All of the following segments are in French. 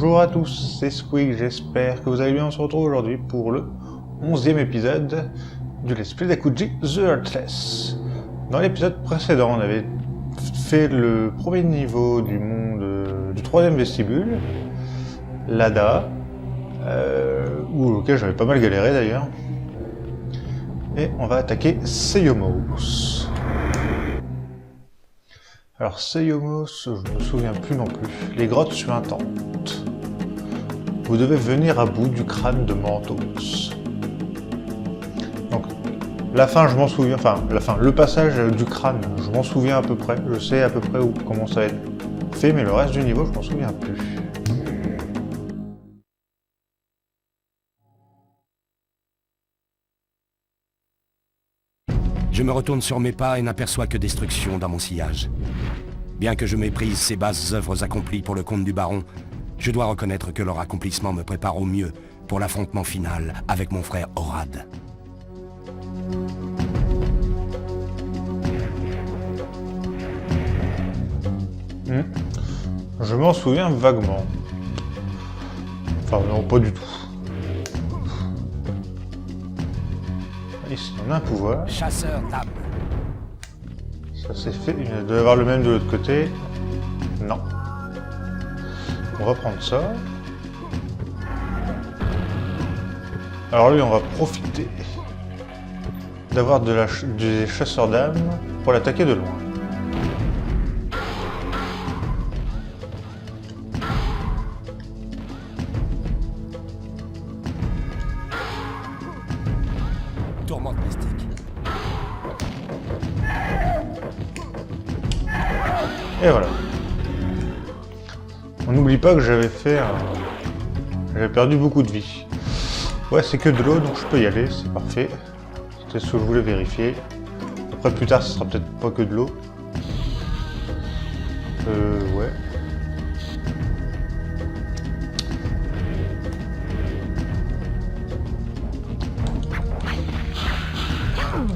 Bonjour à tous, c'est Squeak, j'espère que vous allez bien. On se retrouve aujourd'hui pour le 11e épisode du Let's Play d'Akuji The Heartless. Dans l'épisode précédent, on avait fait le premier niveau du monde du 3e vestibule, l'Ada, auquel j'avais pas mal galéré d'ailleurs. Et on va attaquer Seyomos. Alors Seyomos, je me souviens plus non plus. Les grottes suintantes. Vous devez venir à bout du crâne de Mantos. Donc, la fin, je m'en souviens. Enfin, la fin, le passage du crâne, je m'en souviens à peu près. Je sais à peu près comment ça va être fait, mais le reste du niveau, je m'en souviens plus. Je me retourne sur mes pas et n'aperçois que destruction dans mon sillage. Bien que je méprise ces basses œuvres accomplies pour le compte du baron, je dois reconnaître que leur accomplissement me prépare au mieux pour l'affrontement final avec mon frère Orad. Je m'en souviens vaguement. Enfin, non, pas du tout. Ici, on a un pouvoir. Chasseur d'âme. Ça c'est fait. Il doit y avoir le même de l'autre côté. Non. On va prendre ça. Alors lui, on va profiter d'avoir des chasseurs d'âmes pour l'attaquer de loin. Tourmente mystique. Et voilà. On n'oublie pas que j'avais j'avais perdu beaucoup de vie. Ouais, c'est que de l'eau, donc je peux y aller, c'est parfait. C'était ce que je voulais vérifier. Après, plus tard, ce sera peut-être pas que de l'eau. Ouais.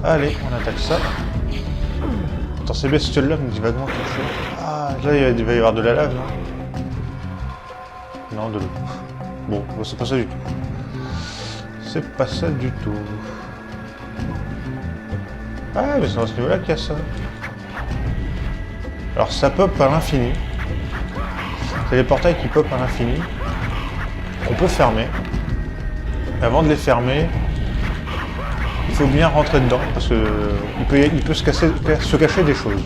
Allez, on attaque ça. Attends, ces bestioles-là me dit vaguement quelque chose. Ah, là, il va y avoir de la lave, non? Non, de l'eau. Bon, c'est pas ça du tout. C'est pas ça du tout. Ah, mais c'est dans ce niveau-là qu'il y a ça. Alors, ça pop à l'infini. C'est des portails qui pop à l'infini. On peut fermer. Avant de les fermer, il faut bien rentrer dedans, parce que il peut se cacher des choses.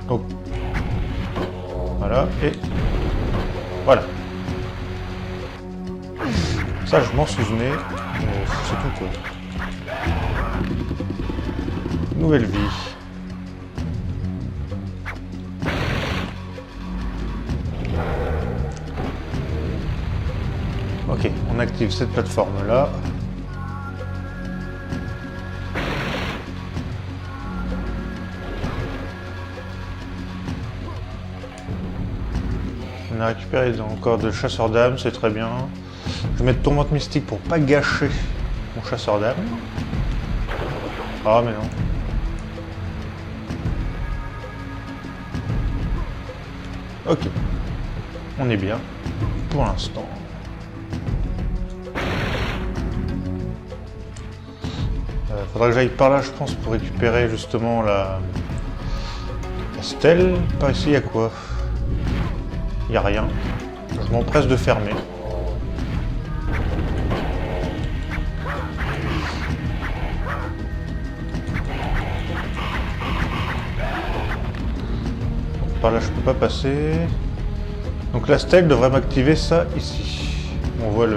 Donc, voilà, et voilà. Ça, je m'en souvenais, mais c'est tout quoi. Nouvelle vie. Ok, on active cette plateforme-là. On a récupéré encore de chasseurs d'âmes, c'est très bien. Je vais mettre tourmente mystique pour pas gâcher mon chasseur d'âmes. Ah mais non. Ok. On est bien. Pour l'instant. Faudra que j'aille par là, je pense, pour récupérer justement la stèle. Par ici, il y a quoi? Il n'y a rien. Je m'empresse de fermer. Par là, je peux pas passer. Donc la stèle devrait m'activer ça ici. On voit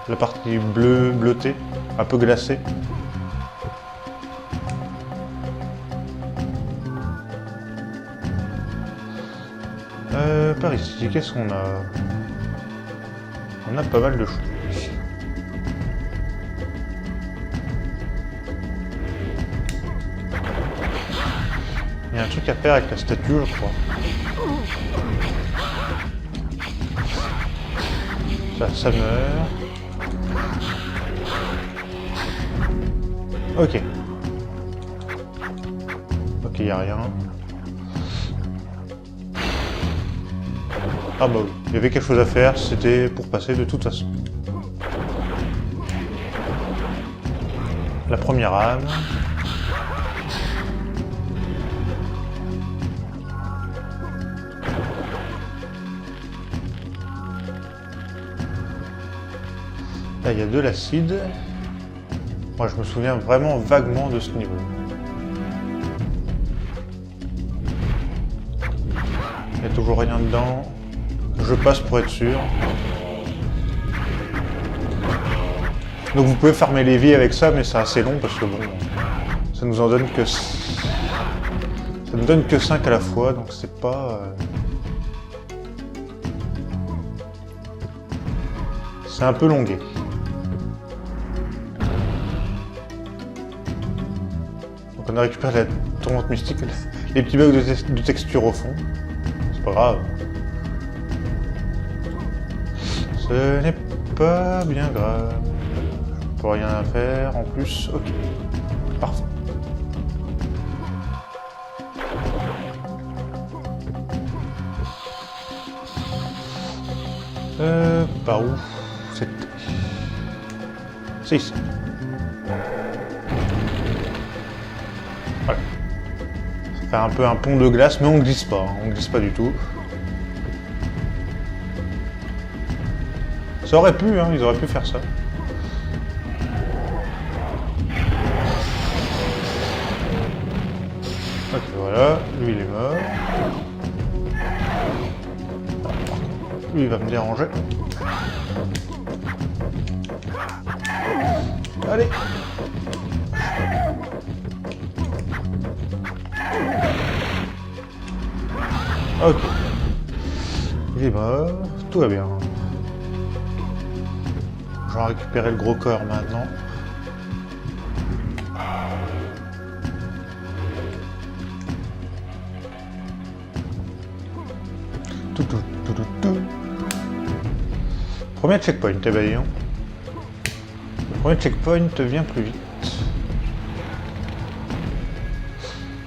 la partie bleutée, un peu glacée. Par ici, qu'est-ce qu'on a? On a pas mal de choses. Il y a un truc à faire avec la statue, je crois. Ça meurt. Ok. Ok, il n'y a rien. Ah bah oui, il y avait quelque chose à faire, c'était pour passer de toute façon. La première âme. Là, il y a de l'acide. Moi, je me souviens vraiment vaguement de ce niveau. Il n'y a toujours rien dedans. Je passe pour être sûr. Donc vous pouvez farmer les vies avec ça, mais c'est assez long parce que bon, ça nous en donne que... Ça nous donne que 5 à la fois, donc c'est pas... C'est un peu longué. Donc on a récupéré la tourmente mystique, les petits bugs de texture au fond. C'est pas grave. Ce n'est pas bien grave. Je peux rien à faire en plus. Ok. Parfait. Par où? C'est ici. Voilà. Ça fait un peu un pont de glace, mais on ne glisse pas. Hein. On ne glisse pas du tout. Ça aurait pu, hein, ils auraient pu faire ça. Ok, voilà. Lui, il est mort. Lui, il va me déranger. Allez. Ok. Il est mort. Tout va bien. Je vais récupérer le gros corps maintenant. Tout. Premier checkpoint, eh ben, hein. Le premier checkpoint vient plus vite.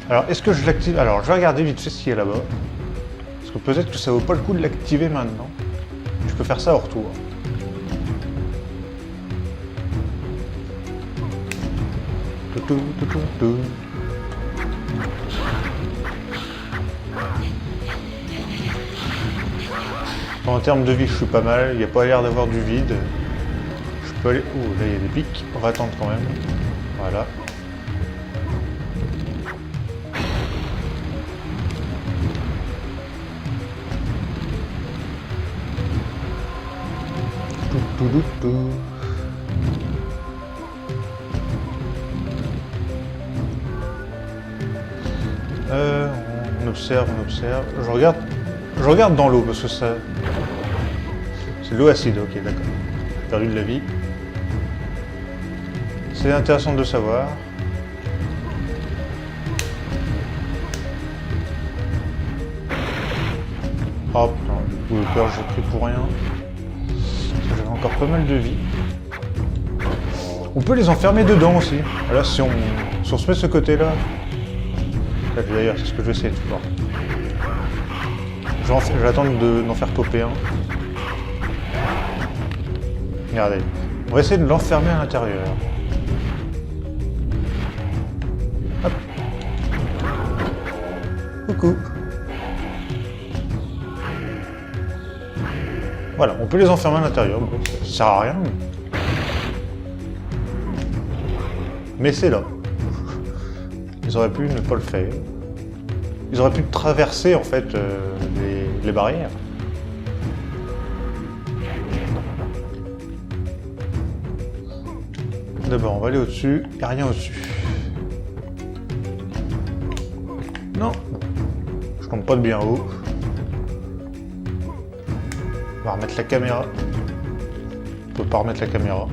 Alors, est-ce que je l'active? Alors, je vais regarder vite fait ce qu'il y a là-bas. Parce que peut-être que ça vaut pas le coup de l'activer maintenant. Je peux faire ça au retour. Tout. Bon, en termes de vie, je suis pas mal. Il n'y a pas l'air d'avoir du vide. Je peux aller... Oh, là, il y a des pics. On va attendre quand même. Voilà. Tout. On observe. Je regarde dans l'eau parce que ça... C'est de l'eau acide, ok, d'accord. J'ai perdu de la vie. C'est intéressant de le savoir. Oh putain, le peur j'ai pris pour rien. J'avais encore pas mal de vie. On peut les enfermer dedans aussi. Là, si on se met de ce côté-là... D'ailleurs, c'est ce que je vais essayer de faire. Je vais attendre d'en faire popper un. Regardez. On va essayer de l'enfermer à l'intérieur. Hop. Coucou. Voilà, on peut les enfermer à l'intérieur. Bon, ça sert à rien. Mais c'est là. Ils auraient pu ne pas le faire. Ils auraient pu traverser en fait les barrières. D'abord, on va aller au-dessus. Il n'y a rien au-dessus. Non. Je tombe pas de bien haut. On va remettre la caméra. On peut pas remettre la caméra.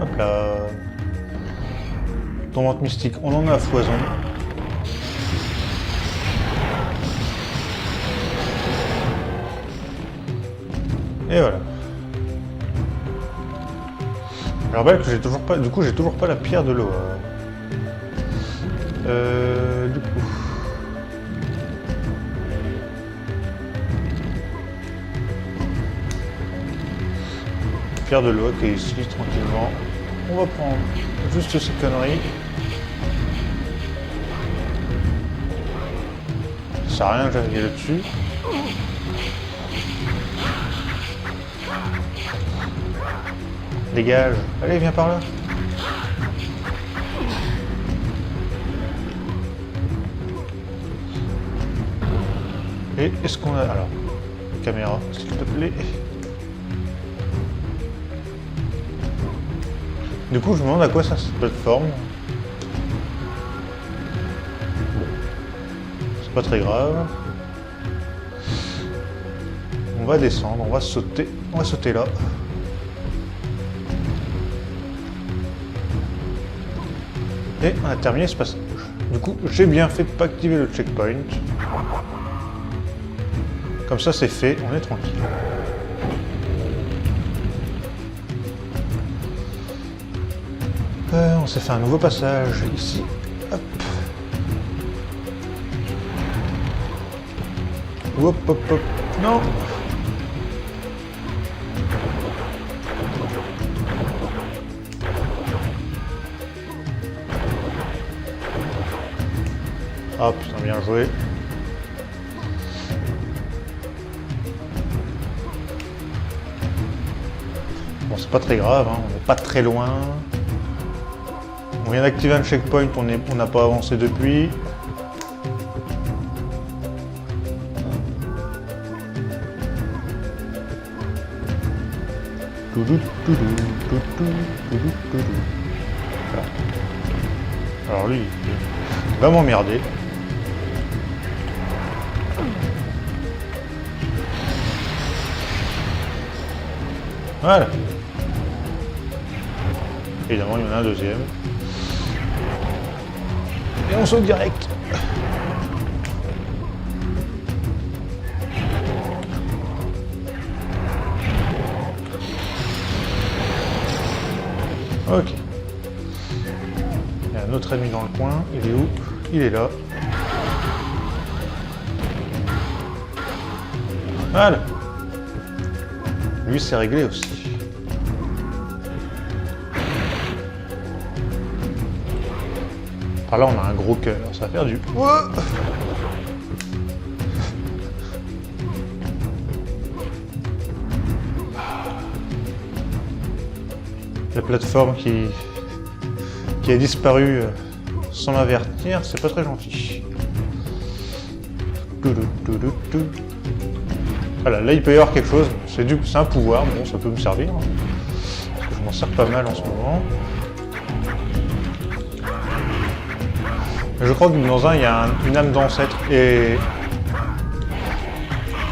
Hop là. Tourmente mystique, on en a à foison. Et voilà. Je rappelle que j'ai toujours pas... Du coup, j'ai toujours pas la pierre de l'eau. Du coup... Pierre de l'eau qui est ici, tranquillement. On va prendre juste ces conneries. Ça sert à rien que j'aille là-dessus. Dégage. Allez, viens par là. Et est-ce qu'on a... Alors, caméra, s'il te plaît. Du coup, je me demande à quoi ça cette plateforme. Bon. C'est pas très grave. On va descendre, on va sauter. On va sauter là. Et on a terminé ce passage. Du coup, j'ai bien fait de pas activer le checkpoint. Comme ça, c'est fait, on est tranquille. On s'est fait un nouveau passage ici. Hop. Hop, hop, hop. Non. Ah putain, bien joué. Bon, c'est pas très grave, hein, on n'est pas très loin. On vient d'activer un checkpoint, on n'a pas avancé depuis. Voilà. Alors lui, il va m'emmerder. Voilà. Évidemment, il y en a un deuxième. Et on saute direct. Ok. Il y a un autre ami dans le coin. Il est où? Il est là. Voilà. Lui, c'est réglé aussi. Par là, on a un gros cœur. Ça va faire du... La plateforme qui a disparu sans m'avertir, c'est pas très gentil. Voilà, là il peut y avoir quelque chose, c'est un pouvoir, bon ça peut me servir, hein, parce que je m'en sers pas mal en ce moment. Mais je crois que dans un il y a une âme d'ancêtre, et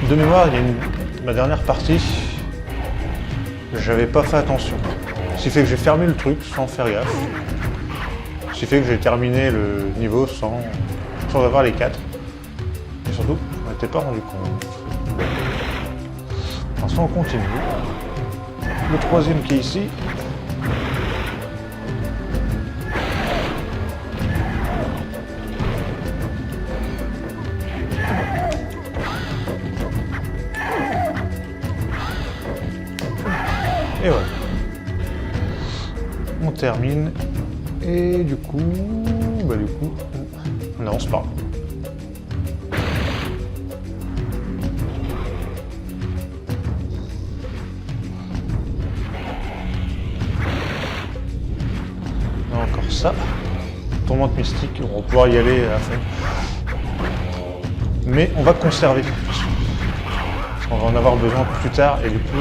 de mémoire il y a ma dernière partie, j'avais pas fait attention. Ce qui fait que j'ai fermé le truc sans faire gaffe. Ce qui fait que j'ai terminé le niveau sans avoir les 4. Et surtout, je m'en étais pas rendu compte. Pour l'instant, on continue. Le troisième qui est ici. Et voilà. On termine. Et du coup, on avance pas. Encore ça. Tourmente mystique, on va pouvoir y aller à la fin. Mais on va conserver. Parce qu'on va en avoir besoin plus tard et du coup...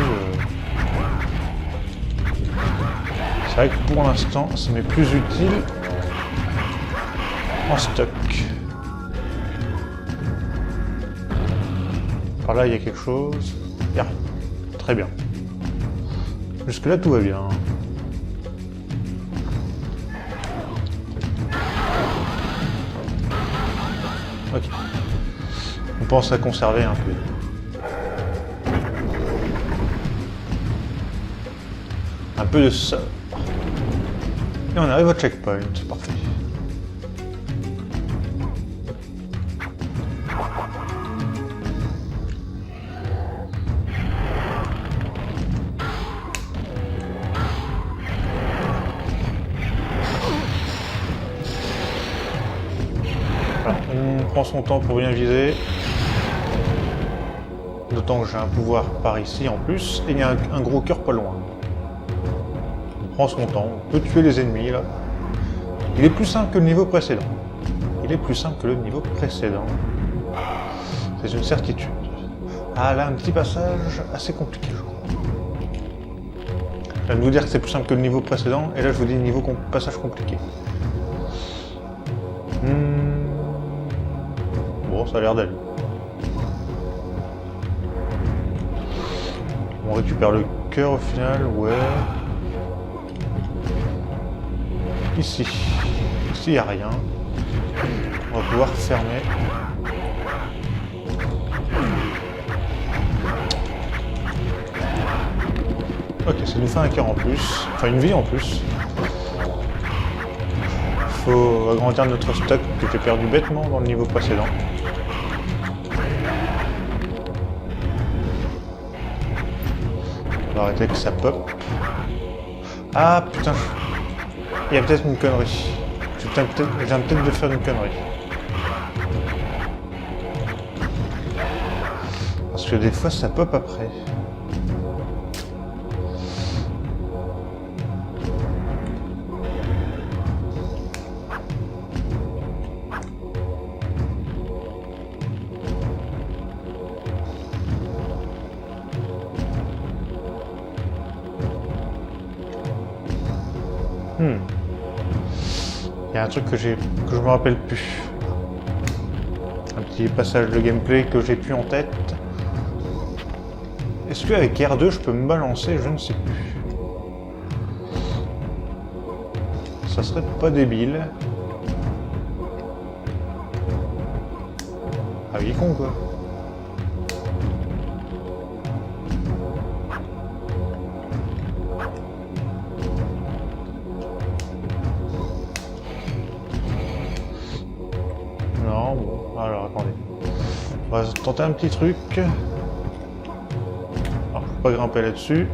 c'est vrai que pour l'instant, ça m'est plus utile en stock. Par là, il y a quelque chose. Il n'y a rien. Très bien. Jusque là, tout va bien. Ok. On pense à conserver un peu. Un peu de ça. Et on arrive au checkpoint, parfait. Voilà, on prend son temps pour bien viser. D'autant que j'ai un pouvoir par ici en plus, et il y a un gros cœur pas loin. On prend son temps, on peut tuer les ennemis là. Il est plus simple que le niveau précédent. Il est plus simple que le niveau précédent. C'est une certitude. Ah là, un petit passage assez compliqué, je crois. Je viens de vous dire que c'est plus simple que le niveau précédent, et là je vous dis passage compliqué. Bon, ça a l'air d'aller. On récupère le cœur au final, ouais. Ici, il n'y a rien. On va pouvoir fermer. Ok, ça nous fait un cœur en plus, enfin une vie en plus. Faut agrandir notre stock que j'ai perdu bêtement dans le niveau précédent. On va arrêter que ça pop. Ah putain, il y a peut-être une connerie. Je viens peut-être de faire une connerie. Parce que des fois ça pop après. Il y a un truc que je me rappelle plus. Un petit passage de gameplay que j'ai plus en tête. Est-ce qu'avec R2 je peux me balancer? Je ne sais plus. Ça serait pas débile. Ah oui, con quoi. Non, bon, alors attendez. On va tenter un petit truc. Alors, je peux pas grimper là-dessus.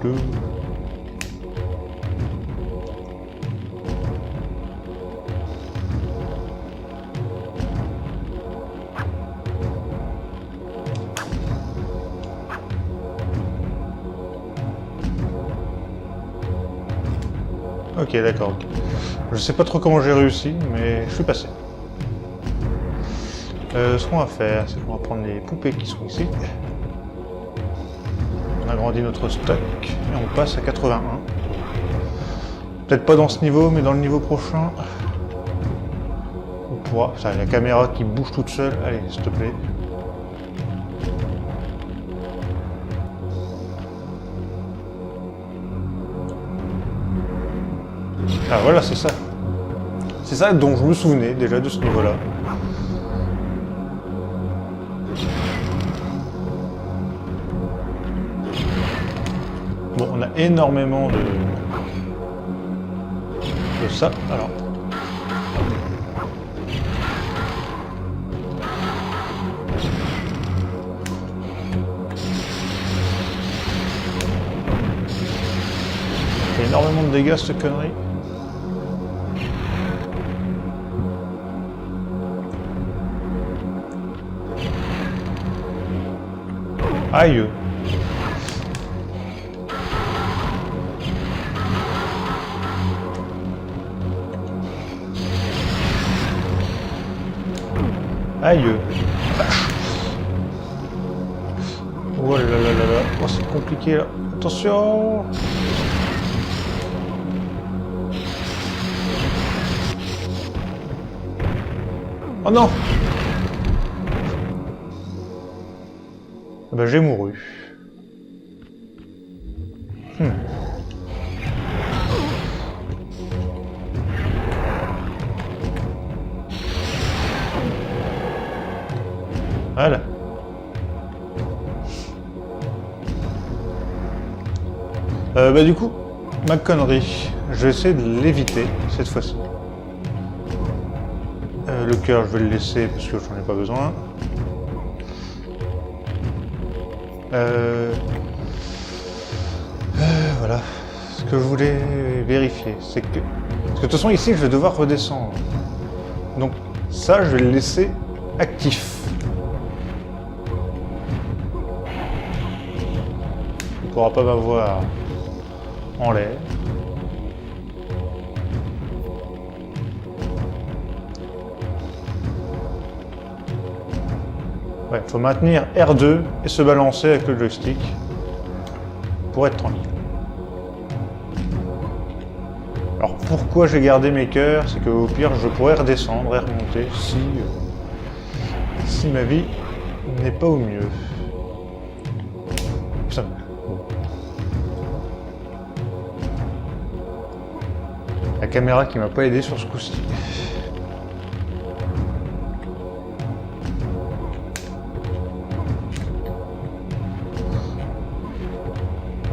Tout. Ok, d'accord. Ok. Je sais pas trop comment j'ai réussi, mais je suis passé. Ce qu'on va faire, c'est qu'on va prendre les poupées qui sont ici. On agrandit notre stock et on passe à 81. Peut-être pas dans ce niveau, mais dans le niveau prochain, on pourra. Ça, la caméra qui bouge toute seule. Allez, s'il te plaît. Ah voilà, c'est ça. C'est ça dont je me souvenais déjà de ce niveau-là. Bon, on a énormément de ça, alors. Il y a énormément de dégâts, cette connerie. Aïe. Aïe. Oh là là là là. Oh, c'est compliqué là. Attention. Oh non. Ah bah j'ai mouru. Voilà. Bah du coup, ma connerie, je vais essayer de l'éviter cette fois-ci. Le cœur, je vais le laisser parce que j'en ai pas besoin. Voilà. Ce que je voulais vérifier, c'est que... Parce que de toute façon, ici, je vais devoir redescendre. Donc, ça, je vais le laisser actif. Il ne pourra pas m'avoir en l'air. Ouais, faut maintenir R2 et se balancer avec le joystick pour être tranquille. Alors pourquoi j'ai gardé mes cœurs, c'est qu'au pire je pourrais redescendre et remonter si ma vie n'est pas au mieux. Putain. Bon. La caméra qui m'a pas aidé sur ce coup-ci.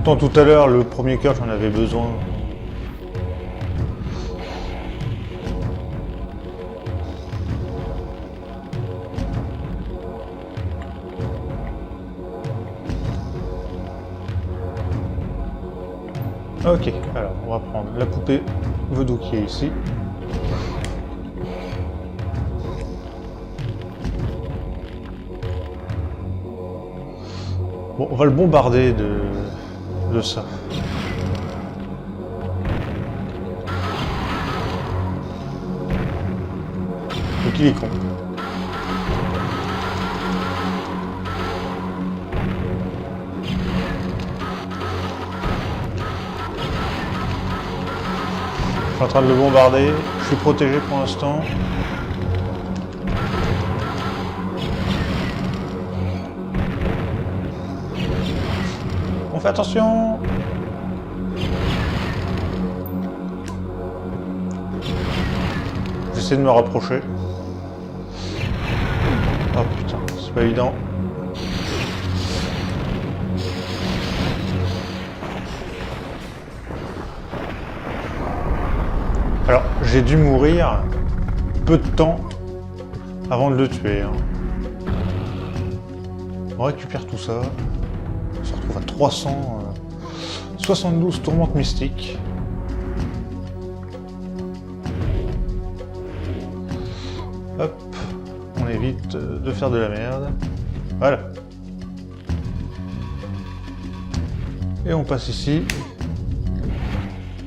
Attends, tout à l'heure, le premier cœur, j'en avais besoin. Ok, alors on va prendre la poupée Vaudou qui est ici. Bon, on va le bombarder de ça. Donc il est con. Je suis en train de le bombarder, je suis protégé pour l'instant. On fait attention. J'essaie de me rapprocher. Oh putain, c'est pas évident. Alors, j'ai dû mourir peu de temps avant de le tuer. Hein. On récupère tout ça. On se retrouve à 372 tourmentes mystiques. Hop, on évite de faire de la merde. Voilà. Et on passe ici.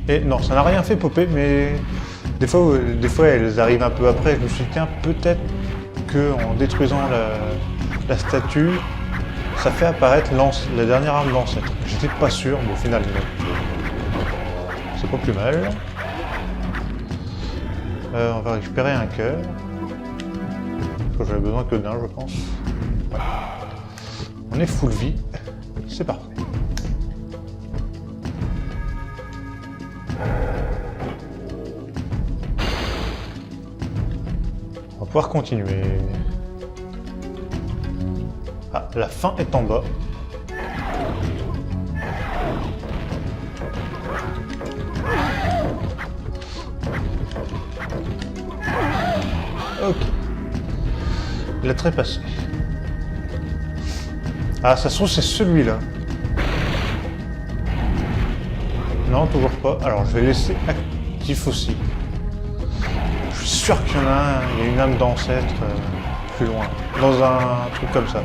Et non, ça n'a rien fait popper, mais des fois elles arrivent un peu après. Je me suis dit, tiens, peut-être qu'en détruisant la statue, ça fait apparaître la dernière arme d'ancêtre. J'étais pas sûr, mais au final, c'est pas plus mal. On va récupérer un cœur. J'avais besoin que d'un, je pense. Ouais. On est full vie. C'est parfait. On va pouvoir continuer. Ah, la fin est en bas. Ok. Il a trépassé. Ah, ça se trouve, c'est celui-là. Non, toujours pas. Alors, je vais laisser actif aussi. Je suis sûr qu'il y en a un. Il y a une âme d'ancêtre plus loin. Dans un truc comme ça.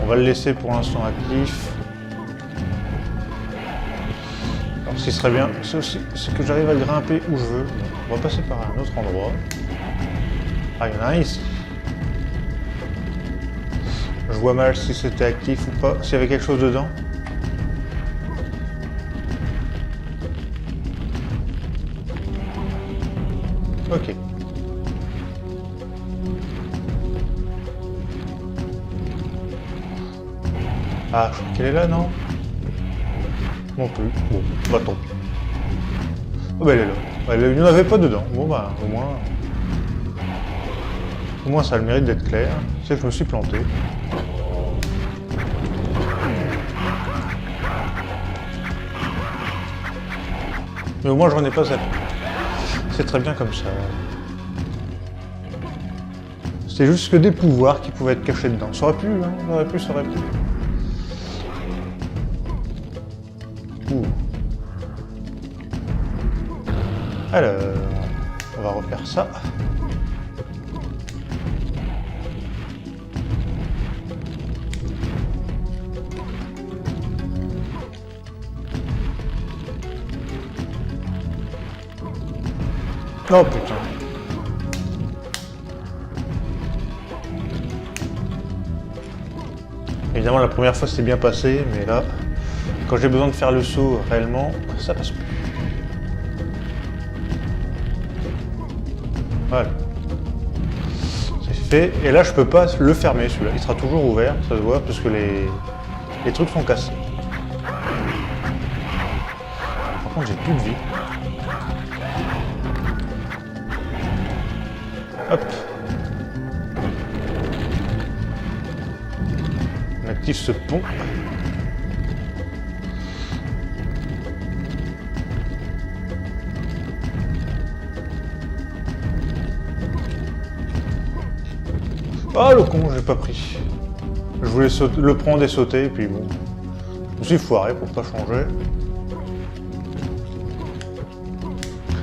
On va le laisser pour l'instant actif. Alors, ce qui serait bien, c'est aussi que j'arrive à grimper où je veux. On va passer par un autre endroit. Ah, il y en a un ici. Je vois mal si c'était actif ou pas, s'il y avait quelque chose dedans. Ok. Ah, je crois qu'elle est là, non? Non plus. Bon, bah tant pis. Oh bah elle est là. Il n'y en avait pas dedans. Bon bah, au moins... Au moins ça a le mérite d'être clair. C'est que je me suis planté. Mais au moins je n'en ai pas zappé. C'est très bien comme ça. C'est juste que des pouvoirs qui pouvaient être cachés dedans. Ça aurait pu, hein, ça aurait pu. Ouh. Alors, on va refaire ça. Oh putain. Évidemment la première fois c'était bien passé, mais là, quand j'ai besoin de faire le saut réellement, ça passe plus. Voilà. C'est fait. Et là je peux pas le fermer celui-là. Il sera toujours ouvert, ça se voit, parce que les trucs sont cassés. Par contre j'ai plus de vie. Hop. On active ce pont. Ah le con, j'ai pas pris. Je voulais le prendre et sauter, et puis bon. Je me suis foiré pour pas changer.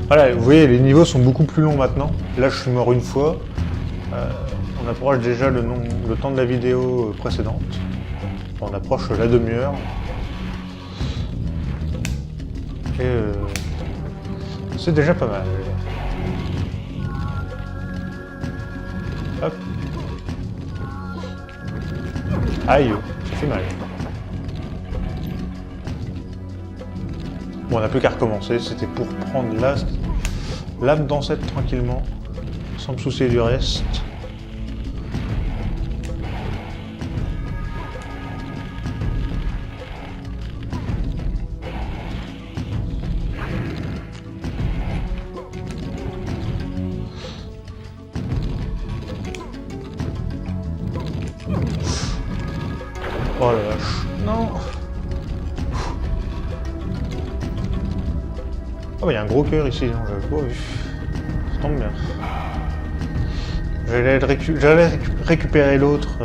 Voilà, vous voyez, les niveaux sont beaucoup plus longs maintenant. Là, je suis mort une fois. On approche déjà le temps de la vidéo précédente. On approche la demi-heure. Et c'est déjà pas mal. Hop. Aïe, ça fait mal. Bon, on n'a plus qu'à recommencer. C'était pour prendre l'âme d'ancêtre tranquillement, sans me soucier du reste. Oh la vache. Non. Oh bah il y a un gros cœur ici, non, j'avais pas vu. Ça tombe bien. J'allais récupérer l'autre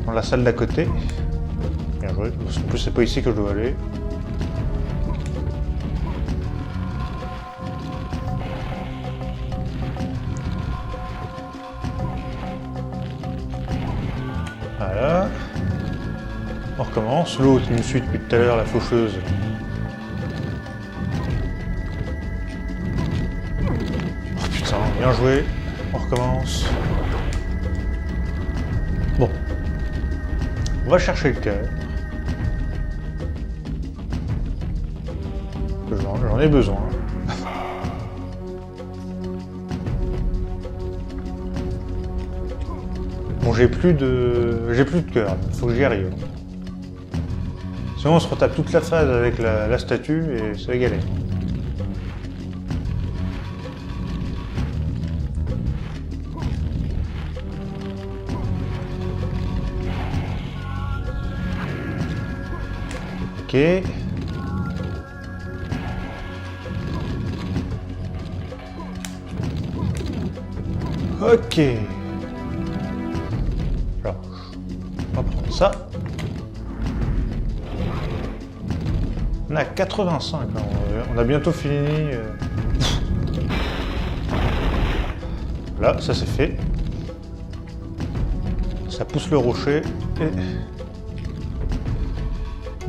dans la salle d'à côté. Bien joué. En plus c'est pas ici que je dois aller. Voilà. On recommence. L'autre qui me suit depuis tout à l'heure, la faucheuse. Oh putain, bien joué. On recommence. Bon. On va chercher le cœur. J'en ai besoin. Bon, j'ai plus de cœur, il faut que j'y arrive. Sinon on se retape toute la phase avec la statue et c'est galère. Ok. Ok. Alors, on va prendre ça. On a 85, hein. On a bientôt fini. Là, ça c'est fait. Ça pousse le rocher et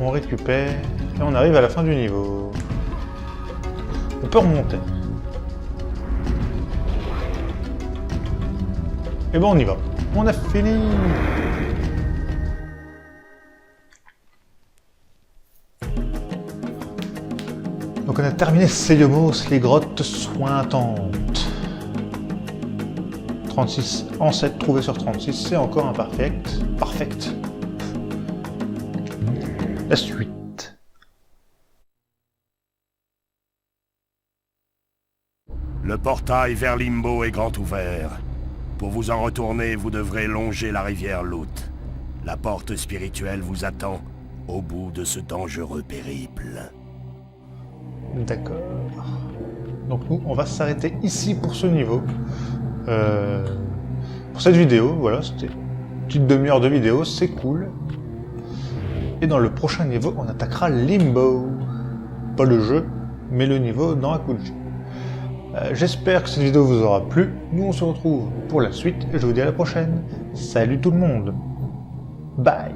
on récupère et on arrive à la fin du niveau. On peut remonter. Et bon, on y va. On a fini. Donc on a terminé Seiomos, les grottes sointantes. 36 ancêtres trouvés sur 36, c'est encore imparfect. Parfait. La suite. Le portail vers Limbo est grand ouvert. Pour vous en retourner, vous devrez longer la rivière Lut. La porte spirituelle vous attend au bout de ce dangereux périple. D'accord. Donc nous, on va s'arrêter ici pour ce niveau. Pour cette vidéo, voilà, c'était une petite demi-heure de vidéo, c'est cool. Et dans le prochain niveau, on attaquera Limbo. Pas le jeu, mais le niveau dans Akuji. J'espère que cette vidéo vous aura plu. Nous, on se retrouve pour la suite et je vous dis à la prochaine. Salut tout le monde. Bye.